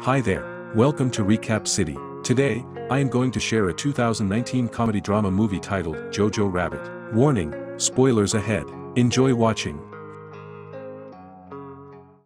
Hi there, welcome to Recap City. Today, I am going to share a 2019 comedy drama movie titled JoJo Rabbit. Warning, spoilers ahead. Enjoy watching.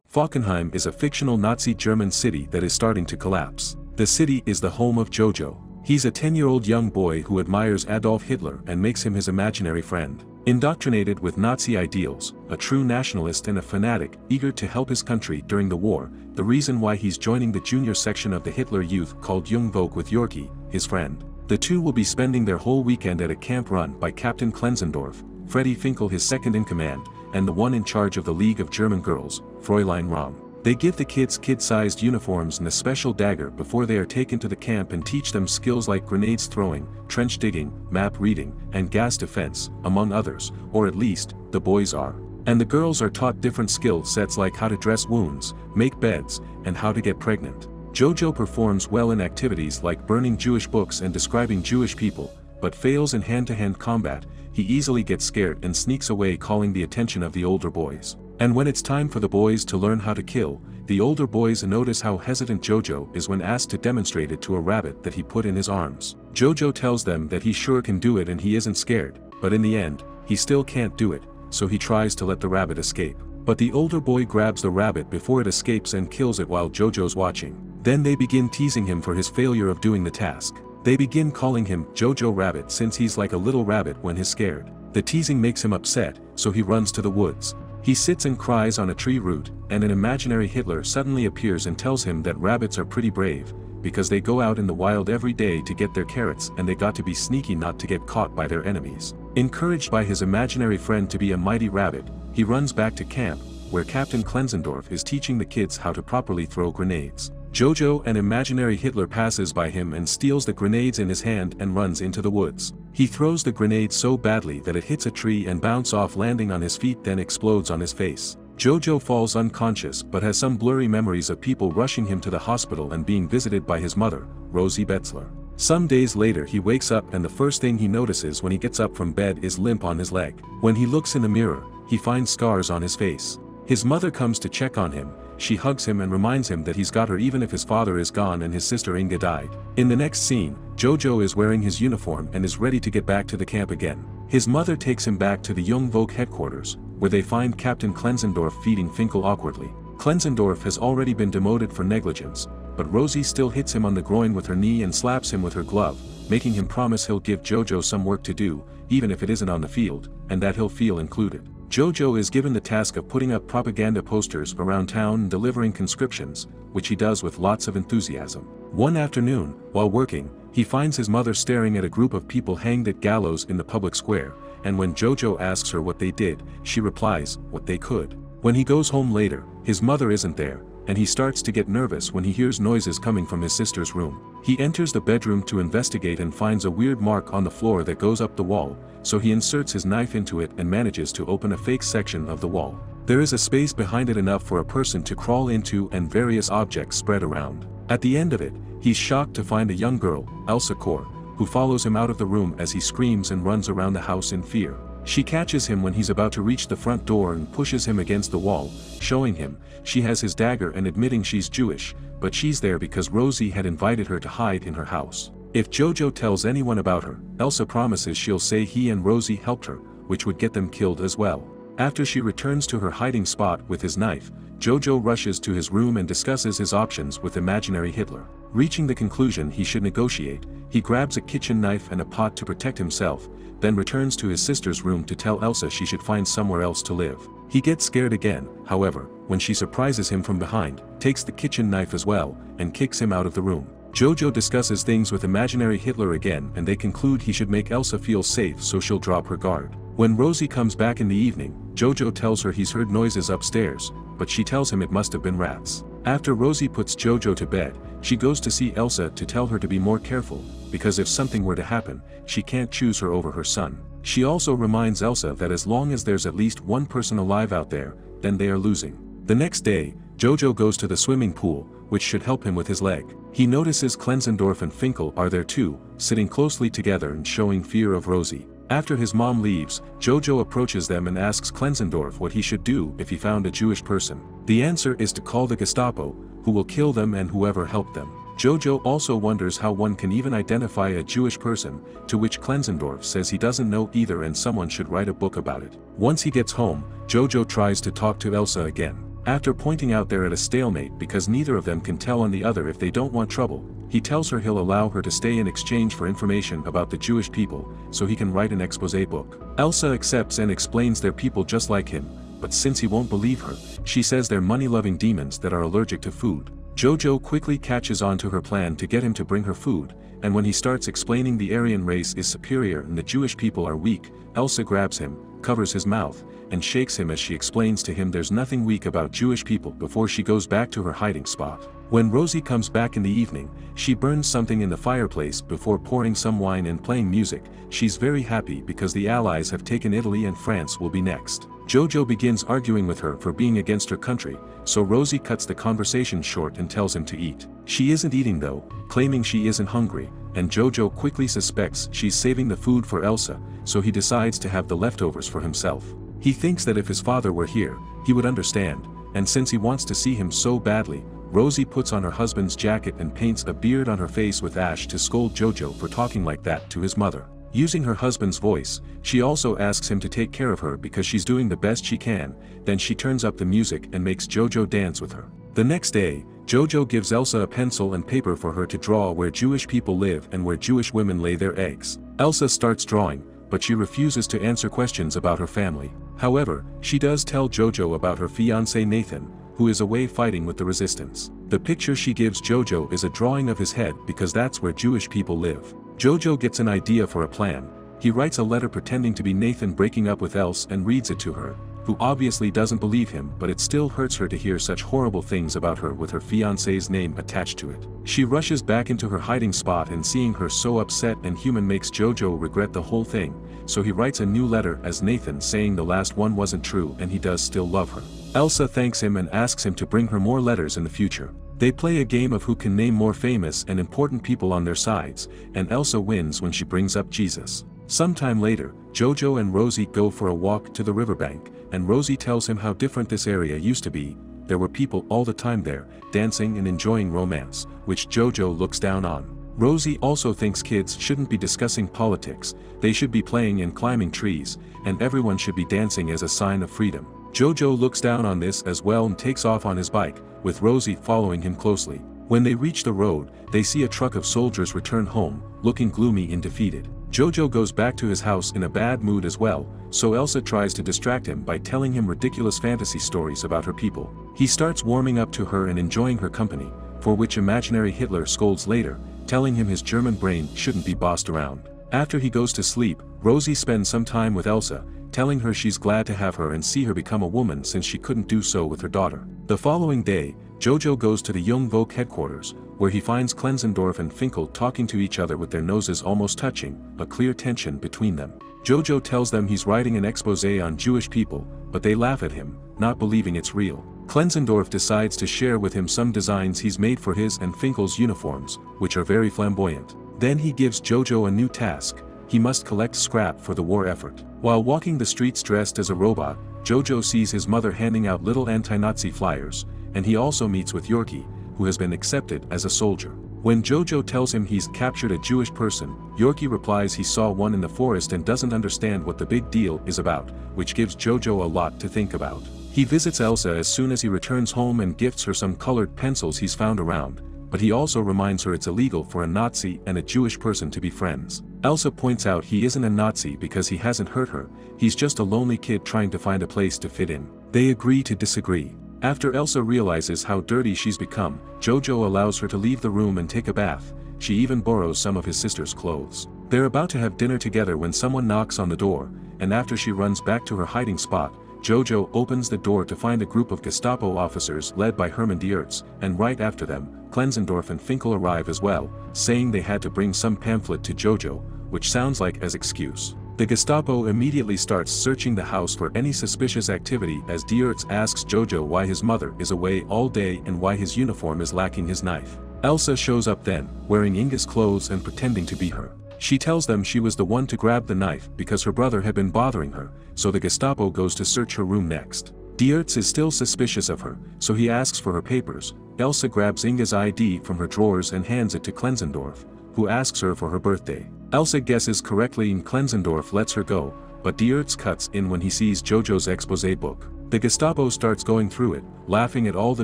Falkenheim is a fictional Nazi German city that is starting to collapse. The city is the home of JoJo. He's a 10-year-old young boy who admires Adolf Hitler and makes him his imaginary friend. Indoctrinated with Nazi ideals, a true nationalist and a fanatic, eager to help his country during the war, the reason why he's joining the junior section of the Hitler Youth called Jung Volk with Yorkie, his friend. The two will be spending their whole weekend at a camp run by Captain Klenzendorf, Freddie Finkel his second-in-command, and the one in charge of the League of German Girls, Fräulein Rom. They give the kids kid-sized uniforms and a special dagger before they are taken to the camp and teach them skills like grenades throwing, trench digging, map reading, and gas defense, among others, or at least, the boys are. And the girls are taught different skill sets like how to dress wounds, make beds, and how to get pregnant. JoJo performs well in activities like burning Jewish books and describing Jewish people, but fails in hand-to-hand combat. He easily gets scared and sneaks away, calling the attention of the older boys. And when it's time for the boys to learn how to kill, the older boys notice how hesitant JoJo is when asked to demonstrate it to a rabbit that he put in his arms. JoJo tells them that he sure can do it and he isn't scared, but in the end, he still can't do it, so he tries to let the rabbit escape. But the older boy grabs the rabbit before it escapes and kills it while JoJo's watching. Then they begin teasing him for his failure of doing the task. They begin calling him JoJo Rabbit since he's like a little rabbit when he's scared. The teasing makes him upset, so he runs to the woods. He sits and cries on a tree root, and an imaginary Hitler suddenly appears and tells him that rabbits are pretty brave, because they go out in the wild every day to get their carrots and they got to be sneaky not to get caught by their enemies. Encouraged by his imaginary friend to be a mighty rabbit, he runs back to camp, where Captain Klenzendorf is teaching the kids how to properly throw grenades. JoJo, an imaginary Hitler, passes by him and steals the grenades in his hand and runs into the woods. He throws the grenade so badly that it hits a tree and bounces off, landing on his feet, then explodes on his face. JoJo falls unconscious but has some blurry memories of people rushing him to the hospital and being visited by his mother, Rosie Betzler. Some days later he wakes up and the first thing he notices when he gets up from bed is limp on his leg. When he looks in the mirror, he finds scars on his face. His mother comes to check on him. She hugs him and reminds him that he's got her even if his father is gone and his sister Inga died. In the next scene, JoJo is wearing his uniform and is ready to get back to the camp again. His mother takes him back to the Jung Volk headquarters, where they find Captain Klenzendorf feeding Finkel awkwardly. Klenzendorf has already been demoted for negligence, but Rosie still hits him on the groin with her knee and slaps him with her glove, making him promise he'll give JoJo some work to do, even if it isn't on the field, and that he'll feel included. JoJo is given the task of putting up propaganda posters around town and delivering conscriptions, which he does with lots of enthusiasm. One afternoon, while working, he finds his mother staring at a group of people hanged at gallows in the public square, and when JoJo asks her what they did, she replies, "What they could." When he goes home later, his mother isn't there, and he starts to get nervous when he hears noises coming from his sister's room. He enters the bedroom to investigate and finds a weird mark on the floor that goes up the wall, so he inserts his knife into it and manages to open a fake section of the wall. There is a space behind it enough for a person to crawl into and various objects spread around. At the end of it, he's shocked to find a young girl, Elsa Kor, who follows him out of the room as he screams and runs around the house in fear. She catches him when he's about to reach the front door and pushes him against the wall, showing him she has his dagger and admitting she's Jewish, but she's there because Rosie had invited her to hide in her house. If JoJo tells anyone about her, Elsa promises she'll say he and Rosie helped her, which would get them killed as well. After she returns to her hiding spot with his knife, JoJo rushes to his room and discusses his options with imaginary Hitler. Reaching the conclusion he should negotiate, he grabs a kitchen knife and a pot to protect himself, then returns to his sister's room to tell Elsa she should find somewhere else to live. He gets scared again, however, when she surprises him from behind, takes the kitchen knife as well, and kicks him out of the room. JoJo discusses things with imaginary Hitler again and they conclude he should make Elsa feel safe so she'll drop her guard. When Rosie comes back in the evening, JoJo tells her he's heard noises upstairs, but she tells him it must have been rats. After Rosie puts JoJo to bed, she goes to see Elsa to tell her to be more careful, because if something were to happen, she can't choose her over her son. She also reminds Elsa that as long as there's at least one person alive out there, then they are losing. The next day, JoJo goes to the swimming pool, which should help him with his leg. He notices Klenzendorf and Finkel are there too, sitting closely together and showing fear of Rosie. After his mom leaves, JoJo approaches them and asks Klenzendorf what he should do if he found a Jewish person. The answer is to call the Gestapo, who will kill them and whoever helped them. JoJo also wonders how one can even identify a Jewish person, to which Klenzendorf says he doesn't know either and someone should write a book about it. Once he gets home, JoJo tries to talk to Elsa again. After pointing out they're at a stalemate because neither of them can tell on the other if they don't want trouble, he tells her he'll allow her to stay in exchange for information about the Jewish people, so he can write an exposé book. Elsa accepts and explains they're people just like him, but since he won't believe her, she says they're money-loving demons that are allergic to food. JoJo quickly catches on to her plan to get him to bring her food, and when he starts explaining the Aryan race is superior and the Jewish people are weak, Elsa grabs him, covers his mouth, and shakes him as she explains to him there's nothing weak about Jewish people before she goes back to her hiding spot. When Rosie comes back in the evening, she burns something in the fireplace before pouring some wine and playing music. She's very happy because the Allies have taken Italy and France will be next. JoJo begins arguing with her for being against her country, so Rosie cuts the conversation short and tells him to eat. She isn't eating though, claiming she isn't hungry, and JoJo quickly suspects she's saving the food for Elsa, so he decides to have the leftovers for himself. He thinks that if his father were here, he would understand, and since he wants to see him so badly, Rosie puts on her husband's jacket and paints a beard on her face with ash to scold JoJo for talking like that to his mother. Using her husband's voice, she also asks him to take care of her because she's doing the best she can, then she turns up the music and makes JoJo dance with her. The next day, JoJo gives Elsa a pencil and paper for her to draw where Jewish people live and where Jewish women lay their eggs. Elsa starts drawing, but she refuses to answer questions about her family. However, she does tell JoJo about her fiancé Nathan, who is away fighting with the resistance. The picture she gives JoJo is a drawing of his head because that's where Jewish people live. JoJo gets an idea for a plan. He writes a letter pretending to be Nathan breaking up with Else and reads it to her, who obviously doesn't believe him, but it still hurts her to hear such horrible things about her with her fiancé's name attached to it. She rushes back into her hiding spot and seeing her so upset and human makes JoJo regret the whole thing, so he writes a new letter as Nathan saying the last one wasn't true and he does still love her. Elsa thanks him and asks him to bring her more letters in the future. They play a game of who can name more famous and important people on their sides, and Elsa wins when she brings up Jesus. Sometime later, JoJo and Rosie go for a walk to the riverbank, and Rosie tells him how different this area used to be. There were people all the time there, dancing and enjoying romance, which JoJo looks down on. Rosie also thinks kids shouldn't be discussing politics, they should be playing and climbing trees, and everyone should be dancing as a sign of freedom. JoJo looks down on this as well and takes off on his bike, with Rosie following him closely. When they reach the road, they see a truck of soldiers return home, looking gloomy and defeated. JoJo goes back to his house in a bad mood as well, so Elsa tries to distract him by telling him ridiculous fantasy stories about her people. He starts warming up to her and enjoying her company, for which imaginary Hitler scolds later, telling him his German brain shouldn't be bossed around. After he goes to sleep, Rosie spends some time with Elsa, telling her she's glad to have her and see her become a woman since she couldn't do so with her daughter. The following day, JoJo goes to the Jung Vogue headquarters, where he finds Klenzendorf and Finkel talking to each other with their noses almost touching, a clear tension between them. JoJo tells them he's writing an exposé on Jewish people, but they laugh at him, not believing it's real. Klenzendorf decides to share with him some designs he's made for his and Finkel's uniforms, which are very flamboyant. Then he gives JoJo a new task. He must collect scrap for the war effort. While walking the streets dressed as a robot, JoJo sees his mother handing out little anti-Nazi flyers, and he also meets with Yorkie, who has been accepted as a soldier. When JoJo tells him he's captured a Jewish person, Yorkie replies he saw one in the forest and doesn't understand what the big deal is about, which gives JoJo a lot to think about. He visits Elsa as soon as he returns home and gifts her some colored pencils he's found around, but he also reminds her it's illegal for a Nazi and a Jewish person to be friends. Elsa points out he isn't a Nazi because he hasn't hurt her, he's just a lonely kid trying to find a place to fit in. They agree to disagree. After Elsa realizes how dirty she's become, JoJo allows her to leave the room and take a bath. She even borrows some of his sister's clothes. They're about to have dinner together when someone knocks on the door, and after she runs back to her hiding spot, JoJo opens the door to find a group of Gestapo officers led by Hermann Diertz, and right after them, Klenzendorf and Finkel arrive as well, saying they had to bring some pamphlet to JoJo, which sounds like as excuse. The Gestapo immediately starts searching the house for any suspicious activity as Diertz asks JoJo why his mother is away all day and why his uniform is lacking his knife. Elsa shows up then, wearing Inga's clothes and pretending to be her. She tells them she was the one to grab the knife because her brother had been bothering her, so the Gestapo goes to search her room next. Diertz is still suspicious of her, so he asks for her papers. Elsa grabs Inga's ID from her drawers and hands it to Klenzendorf, who asks her for her birthday. Elsa guesses correctly and Klenzendorf lets her go, but Diertz cuts in when he sees JoJo's exposé book. The Gestapo starts going through it, laughing at all the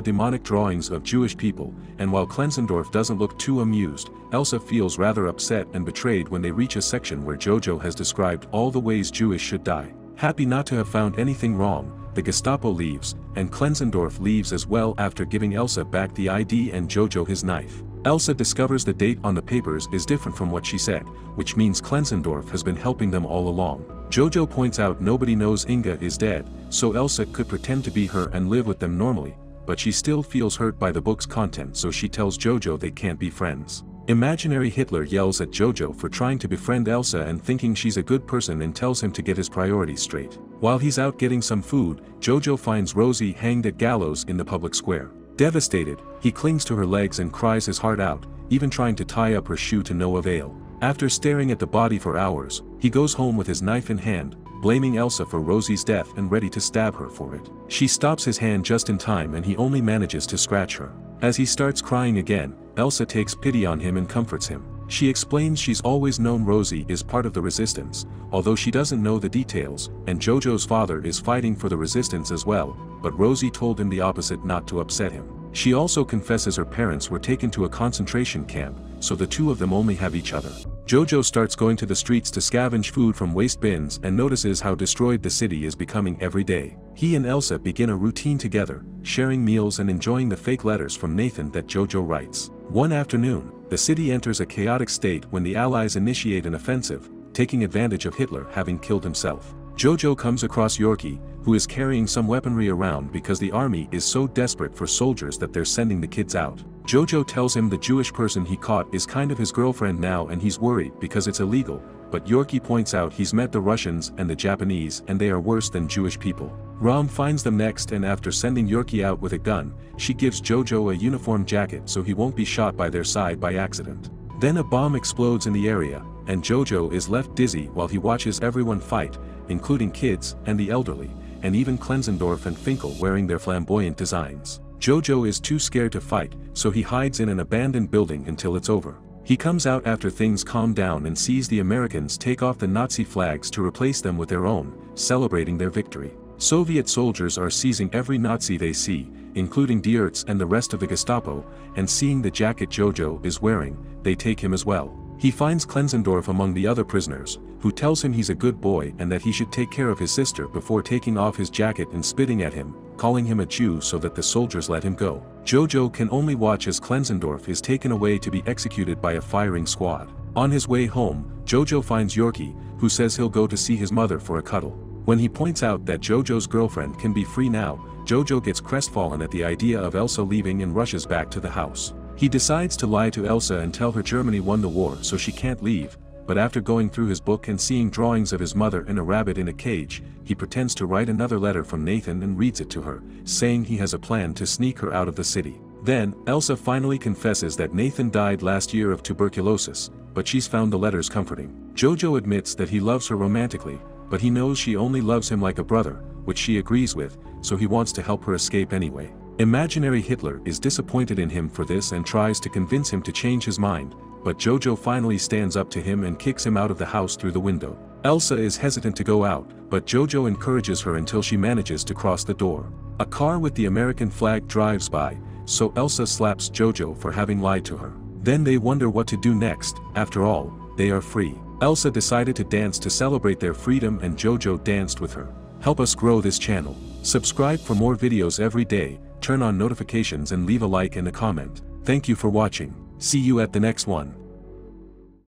demonic drawings of Jewish people, and while Klenzendorf doesn't look too amused, Elsa feels rather upset and betrayed when they reach a section where JoJo has described all the ways Jewish should die. Happy not to have found anything wrong, the Gestapo leaves, and Klenzendorf leaves as well after giving Elsa back the ID and JoJo his knife. Elsa discovers the date on the papers is different from what she said, which means Klenzendorf has been helping them all along. JoJo points out nobody knows Inga is dead, so Elsa could pretend to be her and live with them normally, but she still feels hurt by the book's content, so she tells JoJo they can't be friends. Imaginary Hitler yells at JoJo for trying to befriend Elsa and thinking she's a good person and tells him to get his priorities straight. While he's out getting some food, JoJo finds Rosie hanged at gallows in the public square. Devastated, he clings to her legs and cries his heart out, even trying to tie up her shoe to no avail. After staring at the body for hours, he goes home with his knife in hand, blaming Elsa for Rosie's death and ready to stab her for it. She stops his hand just in time and he only manages to scratch her. As he starts crying again, Elsa takes pity on him and comforts him. She explains she's always known Rosie is part of the resistance, although she doesn't know the details, and JoJo's father is fighting for the resistance as well, but Rosie told him the opposite not to upset him. She also confesses her parents were taken to a concentration camp, so the two of them only have each other. JoJo starts going to the streets to scavenge food from waste bins and notices how destroyed the city is becoming every day. He and Elsa begin a routine together, sharing meals and enjoying the fake letters from Nathan that JoJo writes. One afternoon, the city enters a chaotic state when the Allies initiate an offensive, taking advantage of Hitler having killed himself. JoJo comes across Yorkie, who is carrying some weaponry around because the army is so desperate for soldiers that they're sending the kids out. JoJo tells him the Jewish person he caught is kind of his girlfriend now and he's worried because it's illegal, but Yorkie points out he's met the Russians and the Japanese and they are worse than Jewish people. Ram finds them next and after sending Yorkie out with a gun, she gives JoJo a uniform jacket so he won't be shot by their side by accident. Then a bomb explodes in the area, and JoJo is left dizzy while he watches everyone fight, including kids and the elderly, and even Klenzendorf and Finkel wearing their flamboyant designs. JoJo is too scared to fight, so he hides in an abandoned building until it's over. He comes out after things calm down and sees the Americans take off the Nazi flags to replace them with their own, celebrating their victory. Soviet soldiers are seizing every Nazi they see, including Diertz and the rest of the Gestapo, and seeing the jacket JoJo is wearing, they take him as well. He finds Klenzendorf among the other prisoners, who tells him he's a good boy and that he should take care of his sister before taking off his jacket and spitting at him, calling him a Jew so that the soldiers let him go. JoJo can only watch as Klenzendorf is taken away to be executed by a firing squad. On his way home, JoJo finds Yorkie, who says he'll go to see his mother for a cuddle. When he points out that JoJo's girlfriend can be free now, JoJo gets crestfallen at the idea of Elsa leaving and rushes back to the house. He decides to lie to Elsa and tell her Germany won the war so she can't leave, but after going through his book and seeing drawings of his mother and a rabbit in a cage, he pretends to write another letter from Nathan and reads it to her, saying he has a plan to sneak her out of the city. Then, Elsa finally confesses that Nathan died last year of tuberculosis, but she's found the letters comforting. JoJo admits that he loves her romantically, but he knows she only loves him like a brother, which she agrees with, so he wants to help her escape anyway. Imaginary Hitler is disappointed in him for this and tries to convince him to change his mind, but JoJo finally stands up to him and kicks him out of the house through the window. Elsa is hesitant to go out, but JoJo encourages her until she manages to cross the door. A car with the American flag drives by, so Elsa slaps JoJo for having lied to her. Then they wonder what to do next. After all, they are free. Elsa decided to dance to celebrate their freedom and JoJo danced with her. Help us grow this channel. Subscribe for more videos every day, turn on notifications and leave a like and a comment. Thank you for watching. See you at the next one.